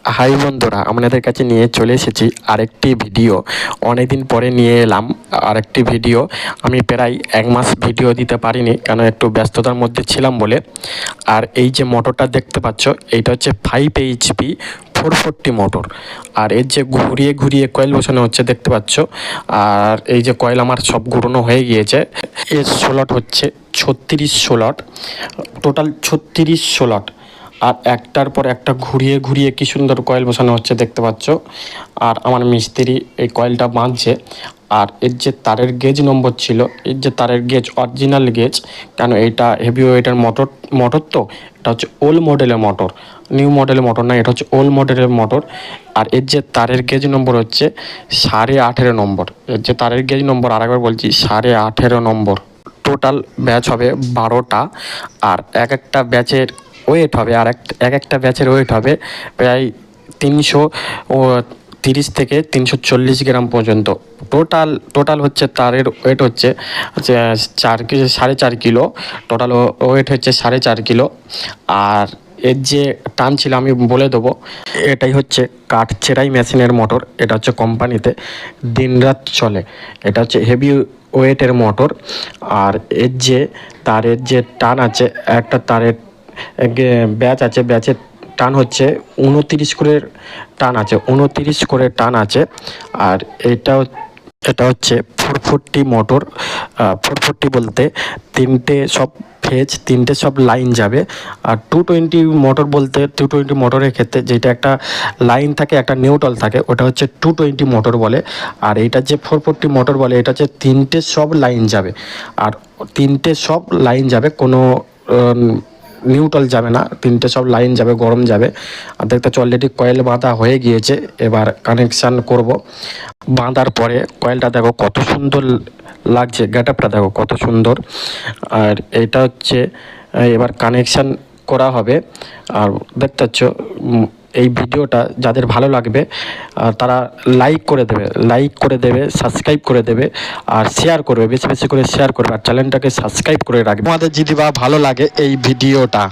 High বন্ধুরা, আপনাদের কাছে নিয়ে চলে এসেছি আরেকটি ভিডিও। অনেকদিন পরে নিয়ে এলাম আরেকটি ভিডিও। আমি প্রায় 1 মাস ভিডিও দিতে পারিনি, কেন একটু ব্যস্ততার মধ্যে ছিলাম বলে। আর এই যে মোটরটা দেখতে পাচ্ছ, এইটা হচ্ছে 5 HP 440 মোটর। আর এর যে ঘুরিয়ে ঘুরিয়ে কয়েল বসানো হচ্ছে দেখতে পাচ্ছ। আর এই যে কয়েল আমার সব ঘুরানো হয়ে গিয়েছে। এর স্লট হচ্ছে 36 স্লট, টোটাল 36 স্লট। আর একটার পর একটা ঘুরিয়ে ঘুরিয়ে কি সুন্দর কয়েল বসানো হচ্ছে দেখতে পাচ্ছ। আর আমার মিস্ত্রি এই কয়েলটা বাঁধছে। আর এর যে তারের গেজ নম্বর ছিল, এর যে তারের গেজ অরিজিনাল গেজ, কেন এইটা হেভি ওয়েটের মোটর তো এটা হচ্ছে ওল্ড মডেলের মোটর, নিউ মডেলের মোটর না, এটা হচ্ছে ওল্ড মডেলের মোটর। আর এর যে তারের গেজ নম্বর হচ্ছে 18.5 নম্বর। এর যে তারের গেজ নম্বর আরেকবার বলছি 18.5 নম্বর। টোটাল ব্যাচ হবে 12টা। আর এক একটা ব্যাচের ওয়েট হবে, আর একটা ব্যাচের ওয়েট হবে প্রায় 330 থেকে 340 গ্রাম পর্যন্ত। টোটাল হচ্ছে তারের ওয়েট হচ্ছে 4.5 কিলো। টোটাল ওয়েট হচ্ছে 4.5 কিলো। আর এর যে টান ছিল আমি বলে দেবো, এটাই হচ্ছে কাঠ চেরাই মেশিনের মোটর। এটা হচ্ছে কোম্পানিতে দিনরাত চলে। এটা হচ্ছে হেভি ওয়েটের মোটর। আর এর যে তারের যে টান আছে, একটা তারের ব্যাচ আছে, ব্যাচের টান হচ্ছে 29 করে টান আছে, 29 করে টান আছে। আর এটা হচ্ছে 440 মোটর। 440 বলতে তিনটে সব ফেজ, তিনটে সব লাইন যাবে। আর 220 মোটর বলতে 220 মোটরের ক্ষেত্রে যেটা একটা লাইন থাকে, একটা নিউট্রাল থাকে, ওটা হচ্ছে 220 মোটর বলে। আর এইটা যে 440 মোটর বলে, এটা হচ্ছে তিনটে সব লাইন যাবে। আর তিনটে সব লাইন যাবে, কোনো নিউট্রাল যাবে না, তিনটে সব লাইন যাবে, গরম যাবে। আর দেখতে অলরেডি কয়েল বাঁধা হয়ে গিয়েছে, এবার কানেকশান করব। বাঁধার পরে কয়েলটা দেখো কত সুন্দর লাগছে, গেটআপটা দেখো কত সুন্দর। আর এটা হচ্ছে এবার কানেকশান করা হবে। আর দেখতে পাচ্ছ এই ভিডিওটা যাদের ভালো লাগবে তারা লাইক করে দেবে, সাবস্ক্রাইব করে দেবে, আর শেয়ার করবে, বেশি বেশি করে শেয়ার করবে, আর চ্যানেলটাকে সাবস্ক্রাইব করে রাখবে। আমাদের যদি বা ভালো লাগে এই ভিডিওটা।